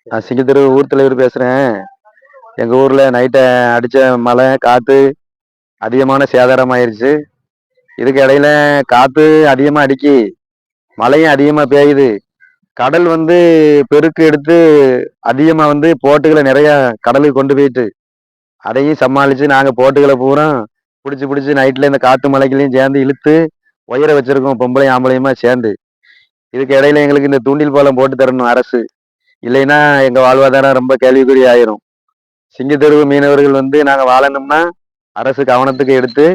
நான் சிங்கத்தெரு ஊர் தலைவர் பேசுறேன். எங்க ஊர்ல நைட்டு அடிச்ச மழை, காத்து அதிகமான சேதாரம் ஆயிருச்சு. இதுக்கு இடையில காத்து அதிகமா அடிக்கி, மழையும் அதிகமா பெய்யுது. கடல் வந்து பெருக்கு எடுத்து அதிகமா வந்து போட்டுகளை நிறைய கடலுக்கு கொண்டு போயிட்டு, அதையும் சமாளிச்சு நாங்க போட்டுகளை பூரா புடிச்சு புடிச்சு நைட்ல இந்த காத்து மழைகளையும் சேர்ந்து இழுத்து உயர வச்சிருக்கோம், பொம்பளையும் ஆம்பளையுமா சேர்ந்து. இதுக்கு இடையில எங்களுக்கு இந்த தூண்டில் பாலம் போட்டு தரணும் அரசு. இல்லைன்னா எங்க வாழ்வாதாரம் ரொம்ப கேள்விக்குறி ஆயிரும். சிங்கத்தெருவு மீனவர்கள் வந்து நாங்க வாழணும்னா அரசு கவனத்துக்கு எடுத்து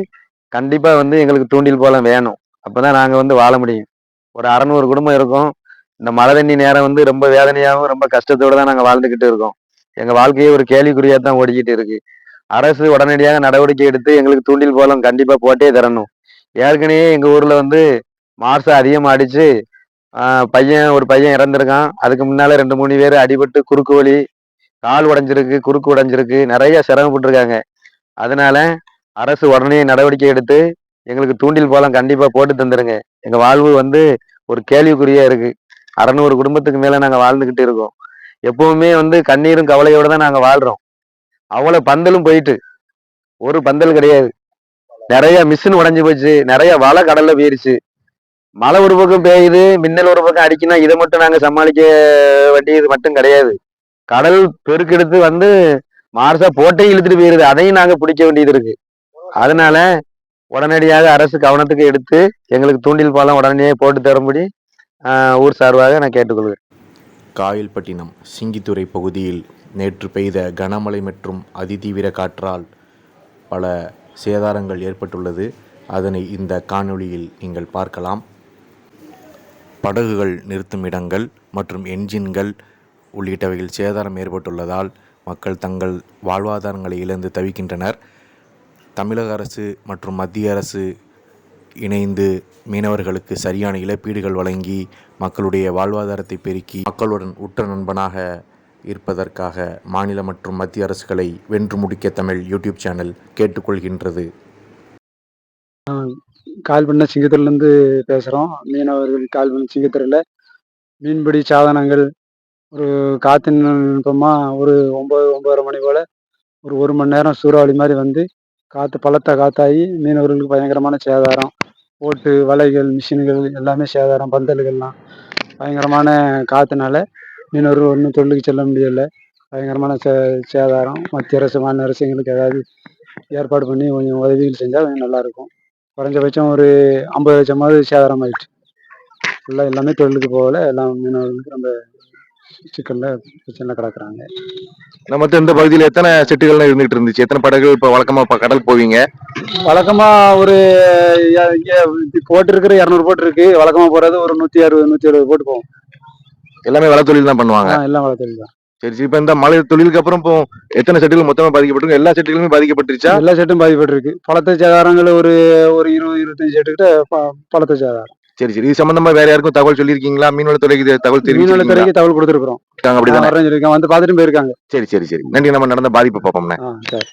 கண்டிப்பா வந்து எங்களுக்கு தூண்டில் பாலம் வேணும். அப்பதான் நாங்க வந்து வாழ முடியும். ஒரு 600 குடும்பம் இருக்கும். இந்த மழை தண்ணி நேரம் வந்து ரொம்ப வேதனையாகவும் ரொம்ப கஷ்டத்தோட தான் நாங்க வாழ்ந்துகிட்டு இருக்கோம். எங்க வாழ்க்கையே ஒரு கேள்விக்குறியா தான் ஓடிக்கிட்டு இருக்கு. அரசு உடனடியாக நடவடிக்கை எடுத்து எங்களுக்கு தூண்டில் பாலம் கண்டிப்பா போட்டே தரணும். ஏற்கனவே எங்க ஊர்ல வந்து மாசம் அதிகமா அடிச்சு ஒரு பையன் இறந்திருக்கான். அதுக்கு முன்னால 2, 3 பேர் அடிபட்டு குறுக்கு வலி, கால் உடைஞ்சிருக்கு, குறுக்கு உடைஞ்சிருக்கு, நிறைய சிரமப்பட்டிருக்காங்க. அதனால அரசு உடனே நடவடிக்கை எடுத்து எங்களுக்கு தூண்டில் பாலம் கண்டிப்பா போட்டு தந்துருங்க. எங்க வாழ்வு வந்து ஒரு கேள்விக்குறியா இருக்கு. 600 குடும்பத்துக்கு மேல நாங்க வாழ்ந்துகிட்டு இருக்கோம். எப்பவுமே வந்து கண்ணீரும் கவலையோட தான் நாங்க வாழ்றோம். அவ்வளவு பந்தலும் போயிட்டு ஒரு பந்தல் கிடையாது. நிறைய மிஷின் உடைஞ்சு போச்சு, நிறைய வலை கடல்ல போயிருச்சு. மழை ஒரு பக்கம் பெய்யுது, மின்னல் ஒரு பக்கம் அடிக்குன்னா இதை மட்டும் நாங்க சமாளிக்க வேண்டியது மட்டும் கிடையாது. கடல் பெருக்கெடுத்து வந்து மார்சா போட்டே இழுத்துட்டு போயிருது, அதையும் நாங்க பிடிக்க வேண்டியது இருக்கு. அதனால உடனடியாக அரசு கவனத்துக்கு எடுத்து எங்களுக்கு தூண்டில் பாலம் உடனே போட்டு தரும்படி ஊர் சார்பாக நான் கேட்டுக்கொள்கிறேன். காயல்பட்டினம் சிங்கித்துறை பகுதியில் நேற்று பெய்த கனமழை மற்றும் அதிதீவிர காற்றால் பல சேதாரங்கள் ஏற்பட்டுள்ளது. அதனை இந்த காணொளியில் நீங்கள் பார்க்கலாம். படகுகள் நிறுத்தும் இடங்கள் மற்றும் என்ஜின்கள் உள்ளிட்டவைகள் சேதாரம் ஏற்பட்டுள்ளதால் மக்கள் தங்கள் வாழ்வாதாரங்களை இழந்து தவிக்கின்றனர். தமிழக அரசு மற்றும் மத்திய அரசு இணைந்து மீனவர்களுக்கு சரியான இழப்பீடுகள் வழங்கி மக்களுடைய வாழ்வாதாரத்தை பெருக்கி மக்களுடன் உற்ற நண்பனாக இருப்பதற்காக மாநில மற்றும் மத்திய அரசுகளை வென்று முடிக்க தமிழ் யூடியூப் சேனல் கேட்டுக்கொள்கின்றது. கால் பண்ண சிங்கத்தூர்லேருந்து பேசுகிறோம். மீனவர்கள் கால் பண்ண சிங்கத்தூரில் மீன்பிடி சாதனங்கள் ஒரு காற்றின் நுட்பமாக ஒரு 9-9:30 மணி போல் ஒரு மணி நேரம் சூறாவளி மாதிரி வந்து பலத்த காத்தாகி மீனவர்களுக்கு பயங்கரமான சேதாரம். போட்டு வலைகள் மிஷின்கள் எல்லாமே சேதாரம். பந்தல்கள்லாம் பயங்கரமான காற்றுனால மீனவர்கள் ஒன்றும் தொழிலுக்கு செல்ல முடியலை. பயங்கரமான சேதாரம். மத்திய அரசு மாநில அரசு எங்களுக்கு ஏதாவது ஏற்பாடு பண்ணி கொஞ்சம் உதவிகள் செஞ்சால் கொஞ்சம் நல்லாயிருக்கும். குறைஞ்சபட்சம் ஒரு 50 லட்சமாவது சேதாரம் ஆயிடுச்சு. ஃபுல்லாக எல்லாமே தொழிலுக்கு போகல. எல்லாம் மீனவர்களுக்கு ரொம்ப சிக்கலில் பிரச்சனை கிடக்குறாங்க. நம்ம இந்த பகுதியில் எத்தனை செட்டுகள்லாம் இருந்துகிட்டு இருந்துச்சு? எத்தனை படகுகள் இப்போ வழக்கமாக கடல் போவீங்க? வழக்கமாக ஒரு போட்டு இருக்கிற 200 போட்டு இருக்கு. வழக்கமாக போகிறது ஒரு 160-170 போட்டு போவோம். எல்லாமே வலை தொழில் தான் பண்ணுவாங்க. எல்லாம் வலை தொழில் தான். சரி, இப்போ இந்த மழை தொழிலுக்கு அப்புறம் இப்போ எத்தனை செட்டுகள் மொத்தமாக பாதிக்கப்பட்டிருக்கு? எல்லா செட்டுகளுமே பாதிக்கப்பட்டுருச்சா? எல்லா செட்டும் பாதிக்கப்பட்டிருக்கு. பலத்த சேதாரங்கள் ஒரு 20-25 செட்டுக்கிட்ட பலத்த சேதாரம். சரி, இது சம்பந்தமா வேற யாருக்கும் தகவல் சொல்லியிருக்கீங்களா? மீன்வளத்துறைக்கு தகவல் தெரிவிச்சிருக்கீங்களா? மீன்வளத்துறைக்கு தகவல் கொடுத்துருக்கோம். அப்படிதானே? வந்து பார்த்துட்டு போயிருக்காங்க. சரி. நன்றி. நம்ம நடந்த பாதிப்பை பார்ப்போம்ண்ணே. சரி.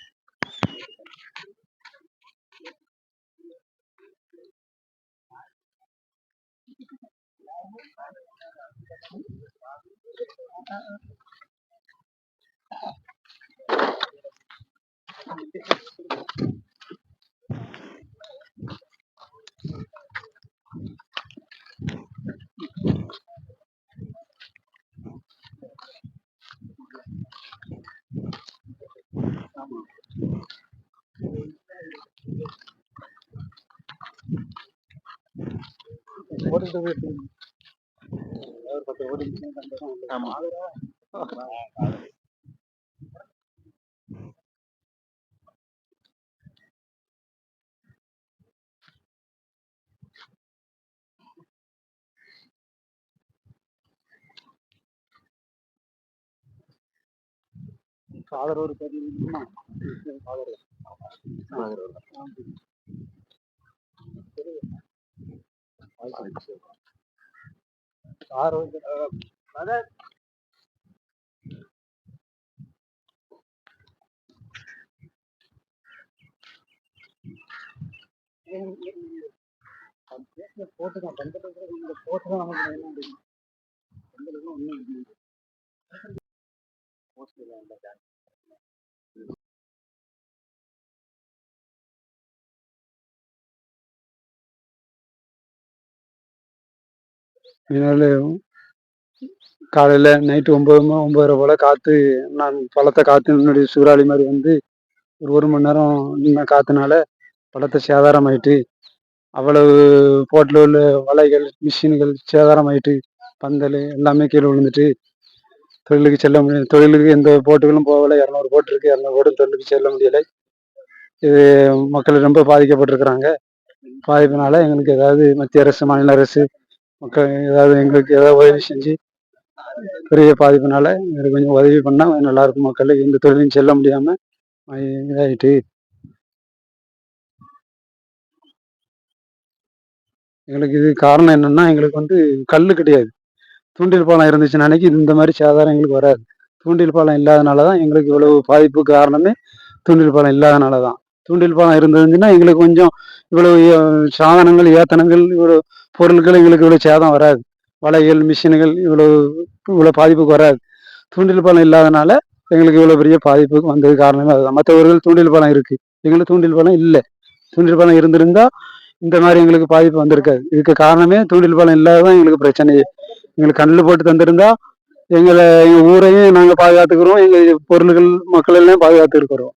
ஆதரவு போட்டுதான் பந்தல் போட்டுதான் நமக்கு இதனால காலையில் நைட்டு 9 போல் காற்று, நான் பலத்த காற்றினுடைய சூறாவளி மாதிரி வந்து ஒரு மணி நேரம் நின்ன காற்றுனால பலத்த சேதாரமாயிட்டு, அவ்வளவு போட்டில் உள்ள வலைகள் மிஷின்கள் சேதாரமாயிட்டு, பந்தல் எல்லாமே கீழே விழுந்துட்டு, தொழிலுக்கு செல்ல முடியல. தொழிலுக்கு எந்த போட்டுகளும் போகலை. 200 போட்டு இருக்கு, 200 போட்டும் தொழிலுக்கு செல்ல முடியலை. இது மக்கள் ரொம்ப பாதிக்கப்பட்டிருக்கிறாங்க. பாதிப்புனால எங்களுக்கு ஏதாவது மத்திய அரசு, மாநில அரசு, மக்கள் ஏதாவது எங்களுக்கு ஏதாவது உதவி செஞ்சு, பெரிய பாதிப்புனால எங்களுக்கு கொஞ்சம் உதவி பண்ணால் நல்லா இருக்கும். மக்கள் எந்த தொழிலும் செல்ல முடியாமல் இதாகிட்டு, எங்களுக்கு இது காரணம் என்னன்னா, எங்களுக்கு வந்து கல் கிடையாது. தூண்டில் பாலம் இருந்துச்சுன்னா அன்னைக்கு இந்த மாதிரி சேதாரம் எங்களுக்கு வராது. தூண்டில் பாலம் இல்லாதனால தான் எங்களுக்கு இவ்வளவு பாதிப்பு. காரணமே தூண்டில் பாலம் இல்லாதனால தான். தூண்டில் பாலம் இருந்துச்சுன்னா எங்களுக்கு கொஞ்சம் இவ்வளவு சாதனங்கள், ஏத்தனங்கள், இவ்வளவு பொருட்கள் எங்களுக்கு இவ்வளவு சேதம் வராது. வலைகள், மிஷின்கள் இவ்வளவு இவ்வளவு பாதிப்புக்கு வராது. தூண்டில் பாலம் இல்லாதனால எங்களுக்கு இவ்வளவு பெரிய பாதிப்புக்கு வந்தது காரணமே அதுதான். மற்றவர்கள் தூண்டில் பாலம் இருக்கு, எங்களுக்கு தூண்டில் பாலம் இல்லை. தூண்டில் பாலம் இருந்திருந்தா இந்த மாதிரி எங்களுக்கு பாதிப்பு வந்திருக்காது. இதுக்கு காரணமே தூண்டில் பாலம் இல்லாததான் எங்களுக்கு பிரச்சனையே. எங்களுக்கு கண்ணில் போட்டு தந்திருந்தா எங்க ஊரையும் நாங்க பாதுகாத்துக்கிறோம், எங்க பொருள்கள், மக்கள் எல்லாம் பாதுகாத்து இருக்கிறோம்.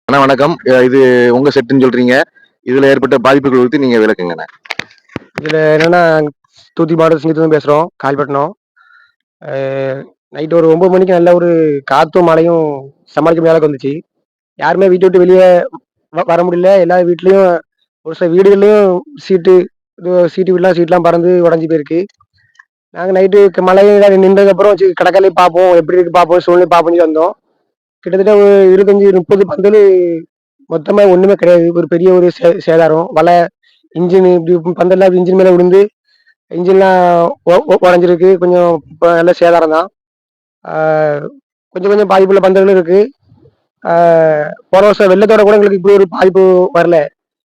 அண்ணா வணக்கம். இது உங்க செட்டுன்னு சொல்றீங்க. இதுல ஏற்பட்ட பாதிப்புகள் குறித்து நீங்க விளக்குங்கண்ணா. இதுல என்னன்னா, தூத்துக்குடி மாவட்டம் சிங்கத்துலேருந்து பேசுறோம், கால்பட்டினம். நைட்டு ஒரு 9 மணிக்கு நல்ல ஒரு காத்தும் மழையும் சமாளிக்க முடியாத அளவுக்கு வந்துச்சு. யாருமே வீட்டை விட்டு வெளியே வர முடியல. எல்லா வீட்லயும், ஒரு சில வீடுகள்லயும் சீட்டு வீடுலாம் சீட்லாம் பறந்து உடஞ்சி போயிருக்கு. நாங்கள் நைட்டு மழை நின்றதுக்கப்புறம் சரி கடற்கரையை பார்ப்போம், எப்படி இருக்கு பார்ப்போம், சூழ்நிலை பார்ப்போம் வந்தோம். கிட்டத்தட்ட ஒரு 25-30 பந்தல் மொத்தமாக ஒன்றுமே கிடையாது. ஒரு பெரிய ஒரு சேதாரம். வலை, இன்ஜின், இப்படி பந்தல்லாம் இன்ஜின் மேலே விழுந்து இன்ஜின்லாம் உடஞ்சிருக்கு. கொஞ்சம் நல்ல சேதாரம் தான். கொஞ்சம் கொஞ்சம் பாதிப்புள்ள பந்தல்களும் இருக்கு. போன வருஷம் வெள்ளத்தோட கூட எங்களுக்கு இப்படி ஒரு பாதிப்பு வரல.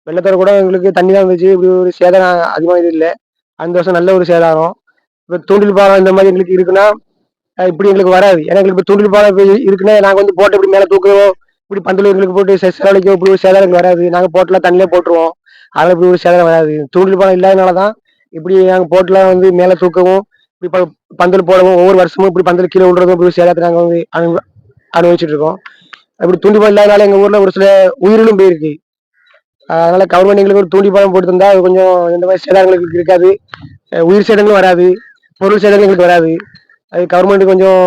வெள்ளத்தோட கூட எங்களுக்கு தண்ணி தான் இருந்துச்சு, இப்படி ஒரு சேதாரம் அதிகமாக இது இல்லை. அந்த வருஷம் நல்ல ஒரு சேதாரம். இப்போ தூண்டில் பாலம் இந்த மாதிரி எங்களுக்கு இருக்குன்னா இப்படி எங்களுக்கு வராது. ஏன்னா எங்களுக்கு இப்போ தூண்டில் பாலம் இருக்குன்னா நாங்கள் வந்து போட்டு இப்படி மேலே தூக்கவோ, இப்படி பந்தல் எங்களுக்கு போட்டு செலவழிக்கோ, இப்படி ஒரு சேதாரம் வராது. நாங்கள் போட்டெல்லாம் தண்ணியிலே போட்டுருவோம், அதனால இப்படி ஒரு சேதாரம் வராது. தூண்டில் பாலம் இல்லாதனால தான் இப்படி நாங்கள் போட்டெல்லாம் வந்து மேலே தூக்கவும், இப்படி பந்தல் போடவும், ஒவ்வொரு வருஷமும் இப்படி பந்தல் கீழே விடுறதும், இப்படி சேதாரத்தை நாங்கள் வந்து அனுபவிச்சுட்டு இருக்கோம். இப்படி தூண்டில் பாலம் இல்லாதனால எங்கள் ஊரில் ஒரு சில உயிரிலும் போயிருக்கு. அதனால கவர்மெண்ட் எங்களுக்கு ஒரு தூண்டில் பாலம் போட்டு தந்தா அது கொஞ்சம் எந்த மாதிரி சேதாரங்களுக்கு இருக்காது, உயிர் சேதங்களும் வராது, பொருள் சேதங்கள் எங்களுக்கு வராது. அது கவர்மெண்ட் கொஞ்சம்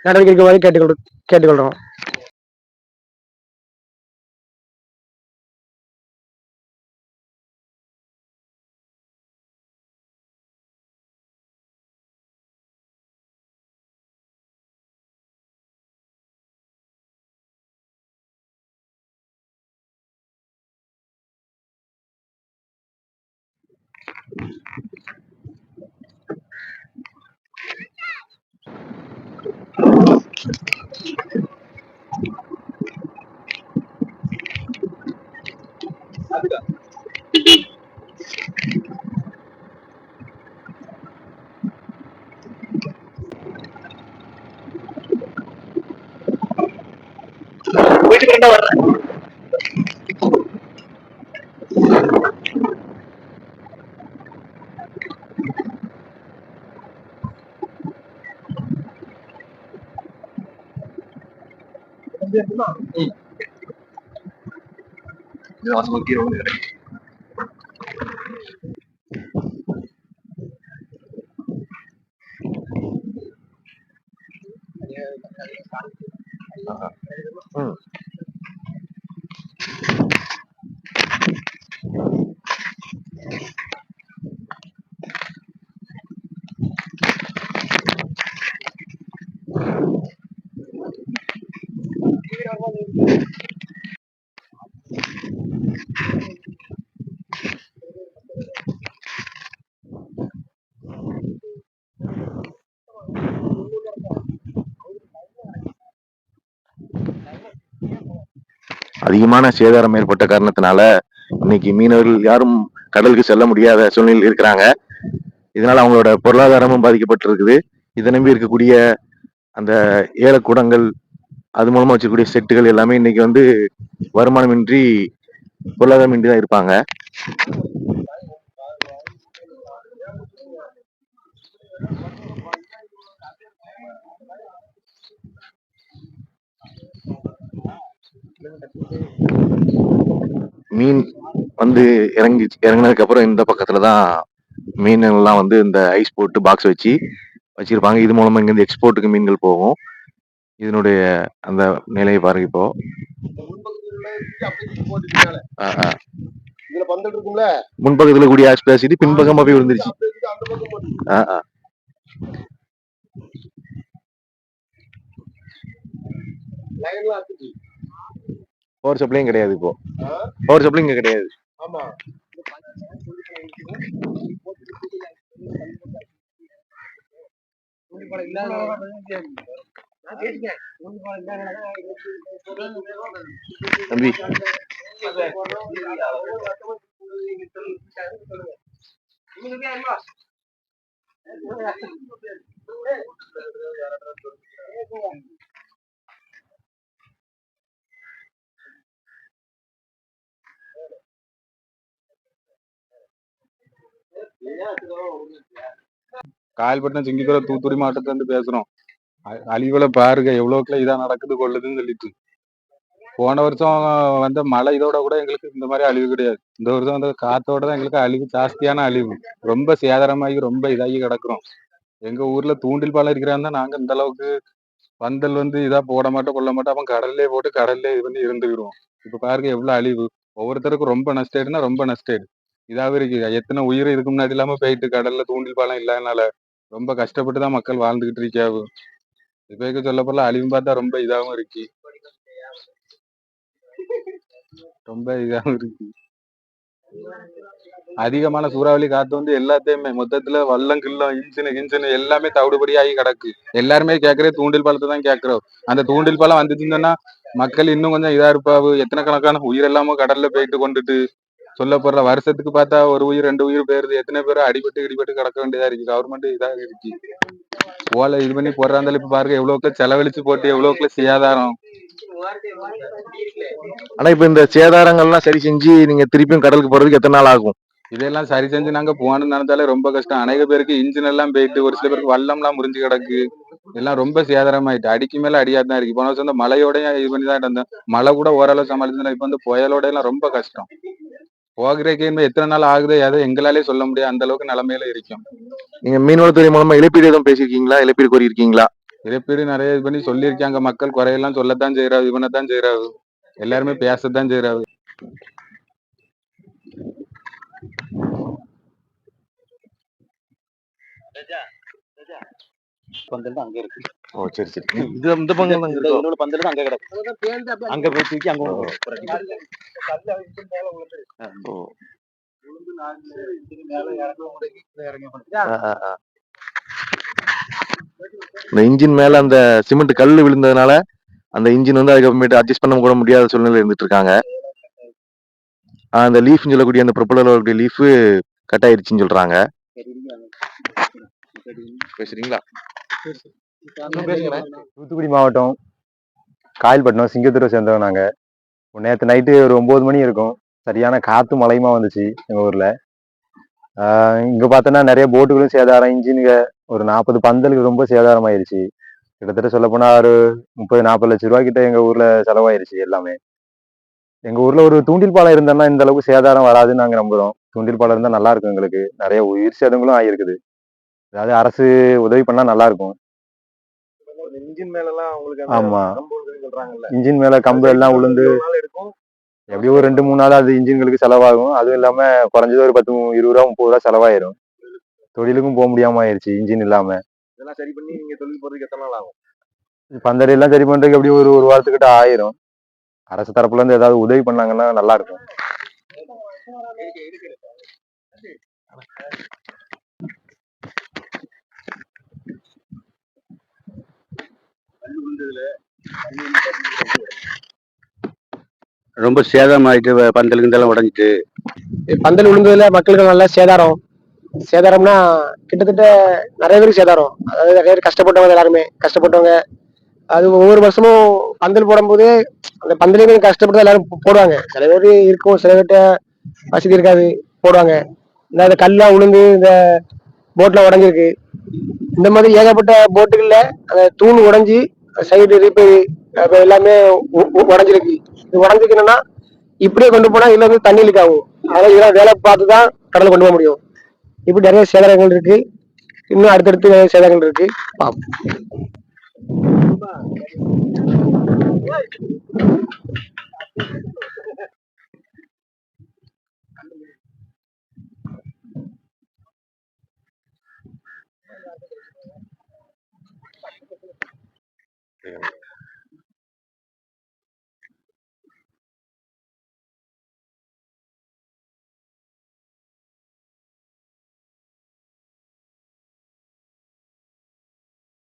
நடவடிக்கை எடுக்க மாதிரி கேட்டுக்கொள்றோம். அதிகமான சேதாரம் ஏற்பட்ட காரணத்தினால இன்னைக்கு மீனவர்கள் யாரும் கடலுக்கு செல்ல முடியாத சூழ்நிலையில் இருக்கிறாங்க. இதனால அவங்களோட பொருளாதாரமும் பாதிக்கப்பட்டிருக்குது. இதை நம்பி இருக்கக்கூடிய அந்த ஏலக்கூடங்கள், அது மூலமா வச்சுக்கூடிய செட்டுகள் எல்லாமே இன்னைக்கு வந்து வருமானமின்றி, பொருளாதாரமின்றி தான் இருப்பாங்க. மீன் வந்து இறங்குனதுக்கு அப்புறம் இந்த பக்கத்துல தான் மீன் எல்லாம் வந்து இந்த ஐஸ் போட்டு பாக்ஸ் வச்சு வச்சிருப்பாங்க. இது மூலமா இங்க இருந்து எக்ஸ்போர்ட்டுக்கு மீன்கள் போகும். இதனுடைய அந்த நிலையை பாருங்க இப்போ. முன்பக்கத்துல கூடிய ஆஸ் பேசிட்டு பின்பக்கமா போய் விழுந்துருச்சு. பவர் சப்ளையும் கிடையாது இப்போ. பவர் சப்ளை இங்க கிடையாது. தம்பி காயல்பட்டினம், சிங்கித்துறை, தூத்துக்குடி மாவட்டத்துல இருந்து பேசுறோம். அழிவுல பாருங்க எவ்வளவுக்குள்ள இதா நடக்குது கொள்ளுதுன்னு சொல்லிட்டு. போன வருஷம் வந்த மழை இதோட கூட எங்களுக்கு இந்த மாதிரி அழிவு கிடையாது. இந்த வருஷம் வந்து காத்தோட தான் எங்களுக்கு அழிவு, ஜாஸ்தியான அழிவு. ரொம்ப சேதாரமாகி ரொம்ப இதாகி கிடக்குறோம். எங்க ஊர்ல தூண்டில் பாலம் இருக்கிறாங்க, நாங்க இந்த அளவுக்கு பந்தல் வந்து இதா போட மாட்டோம் கொள்ள மாட்டோம். அப்ப கடல்லே போட்டு கடல்லே இது பண்ணி இருந்துக்கிடுவோம். இப்ப பாருங்க எவ்வளவு அழிவு. ஒவ்வொருத்தருக்கும் ரொம்ப நஷ்டேடுனா ரொம்ப நஷ்டேடு. இதாவே இருக்கு. எத்தனை உயிர் இதுக்கு முன்னாடி இல்லாம போயிட்டு கடல்ல தூண்டில் பாலம் இல்லாதனால ரொம்ப கஷ்டப்பட்டு தான் மக்கள் வாழ்ந்துகிட்டு இருக்காவு. இப்ப சொல்ல போல அழிவும் பார்த்தா ரொம்ப இதாகவும் இருக்கு. ரொம்ப இதாகவும் இருக்கு. அதிகமான சூறாவளி காத்து வந்து எல்லாத்தையுமே மொத்தத்துல வல்லம் கில்லம் இன்ஜினு எல்லாமே தவிடுபடியாகி கிடக்கு. எல்லாருமே கேட்கறது தூண்டில் பாலத்தை தான் கேட்கிறோம். அந்த தூண்டில் பாலம் வந்துச்சுன்னா மக்கள் இன்னும் கொஞ்சம் இதா இருப்பாவு. எத்தனை கணக்கான உயிர் எல்லாமோ கடல்ல போயிட்டு கொண்டுட்டு சொல்ல போற வருஷத்துக்கு பார்த்தா ஒரு உயிர் 2 உயிர் போயிருது. எத்தனை பேரும் அடிபட்டு இடிபட்டு கிடக்க வேண்டியதா இருக்கு. கவர்மெண்ட் இதாக இருக்கு. ஓலை இது பண்ணி போடுறாந்தாலும் இப்ப பாருங்க எவ்வளவுக்குள்ள செலவழிச்சு போட்டு எவ்வளவுக்குள்ள சேதாரம். ஆனா இப்ப இந்த சேதாரங்கள்லாம் சரி செஞ்சு நீங்க திருப்பியும் கடலுக்கு போறதுக்கு எத்தனை நாள் ஆகும்? இதெல்லாம் சரி செஞ்சு நாங்க போகணும்னு நினைச்சாலே ரொம்ப கஷ்டம். அநேக பேருக்கு இன்ஜின் எல்லாம் போயிட்டு, ஒரு சில பேருக்கு வல்லம்லாம் முறிஞ்சு கிடக்கு. எல்லாம் ரொம்ப சேதாரமாயிட்டு. அடிக்கு மேல அடியா தான் இருக்கு. போன வருஷம் இந்த மழையோடய இது பண்ணி தான் இருந்தேன். மழை கூட ஓரளவு சமாளிச்சுனா இப்ப வந்து புயலோட எல்லாம் ரொம்ப கஷ்டம். போகிறதுக்கு இன்னும் எத்தனை நாள் ஆகுது அதை எங்களாலே சொல்ல முடியாது. அந்த அளவுக்கு நிலைமையில இருக்கும். நீங்க மீன்வளத்துறை மூலமா இழப்பீடு எதுவும் பேசியிருக்கீங்களா? இழப்பீடு கோரி இருக்கீங்களா? இழப்பீடு நிறைய இது பண்ணி சொல்லியிருக்காங்க. மக்கள் குறையெல்லாம் சொல்லத்தான் செய்யறாரு, இது பண்ணத்தான் செய்யறாரு. எல்லாருமே பேசத்தான் செய்யறாரு. பந்தல் அங்க இருக்கு. ஓ சரி சரி. இது இந்த பந்தல் அங்க இருக்கு. இன்னொரு பந்தல் அங்க கிடக்கு. அங்க போய் தூக்கி அங்க ஓ. இந்த இன்ஜின் மேல அந்த சிமெண்ட் கல்லு விழுந்ததுனால அந்த இன்ஜின் வந்து அதுக்கப்புறமேட்டு அட்ஜஸ்ட் பண்ண கூட முடியாத சூழ்நிலை இருந்துட்டு இருக்காங்க. அந்த லீஃப்னு சொல்லக்கூடிய அந்த ப்ரொப்பலர் லீஃப் கட் ஆயிருச்சுன்னு சொல்றாங்க. பேசுறீங்களா? தூத்துக்குடி மாவட்டம் காயல்பட்டினம் சிங்கத்தூரை சேர்ந்தவங்க நாங்க. நேற்று நைட்டு ஒரு 9 மணி இருக்கும். சரியான காத்து மழையுமா வந்துச்சு எங்க ஊர்ல. இங்க பார்த்தோன்னா நிறைய போட்டுகளும் சேதாரம், இன்ஜினுங்க ஒரு 40 பந்தலுக்கு ரொம்ப சேதாரம் ஆயிருச்சு. கிட்டத்தட்ட சொல்ல போனா ஒரு 30-40 லட்சம் ரூபாய் கிட்ட எங்க ஊர்ல செலவாயிருச்சு எல்லாமே. எங்க ஊர்ல ஒரு தூண்டில் பாலம் இருந்தோம்னா இந்த அளவுக்கு சேதாரம் வராதுன்னு நாங்க நம்புறோம். தூண்டில் பாலம் இருந்தா நல்லா இருக்கும். எங்களுக்கு நிறைய உயிர் சேதங்களும் ஆகிருக்குது. அதாவது அரசு உதவி பண்ணா நல்லா இருக்கும். இன்ஜின் மேல எல்லாம் உங்களுக்கு ஆமா, சொல்றாங்கல்ல, இன்ஜின் மேல கம்பு எல்லாம் உளுந்து எப்படியும் ஒரு 2-3 நாள் அது இன்ஜின்களுக்கு செலவாகும். அதுவும் இல்லாம குறைஞ்சது ஒரு 10, 20 ரூபா 30 ரூபா செலவாயிரும். தொழிலுக்கும் போக முடியாம ஆயிருச்சு இன்ஜின் இல்லாம. இதெல்லாம் சரி பண்ணி நீங்க தொழில் போறதுக்கு எத்தனை நாள் ஆகும்? பந்தல் எல்லாம் சரி பண்றதுக்கு எப்படியும் ஒரு வாரத்துக்கிட்ட ஆயிரும். அரசு தரப்புல இருந்து ஏதாவது உதவி பண்ணாங்கன்னா நல்லா இருக்கும். ரொம்ப சேதமாயிட்டு பந்தல் கிந்தெல்லாம் உடைஞ்சிட்டு. பந்தல் விழுந்ததுல மக்களுக்கு நல்ல சேதாரம். சேதாரம்னா கிட்டத்தட்ட நிறைய பேருக்கு சேதாரம். அதாவது நிறைய பேர் கஷ்டப்பட்டவங்க, எல்லாருமே கஷ்டப்பட்டவங்க. அது ஒவ்வொரு வருஷமும் பந்தல் போடும்போது அந்த பந்தலையுமே கஷ்டப்பட்டு தான் எல்லாரும் போடுவாங்க. சில பேர் இருக்கும், சில பேர்கிட்ட வசதி இருக்காது, போடுவாங்க. இந்த கல்லாம் உளுந்து இந்த போட்ல உடஞ்சிருக்கு. இந்த மாதிரி ஏகப்பட்ட போட்டுகள்ல அந்த தூண் உடைஞ்சு சைடு ரிப்பேர் எல்லாமே உடஞ்சிருக்கு. இது உடஞ்சிக்கணும்னா இப்படியே கொண்டு போனா இதுல இருந்து தண்ணி லீக் ஆகும். அதனால இதெல்லாம் வேலை பார்த்து தான் கடலை கொண்டு போக முடியும். இப்படி நிறைய சேதாரங்கள் இருக்கு. இன்னும் அடுத்தடுத்து நிறைய சேதாரங்கள் இருக்கு. பார்ப்போம்.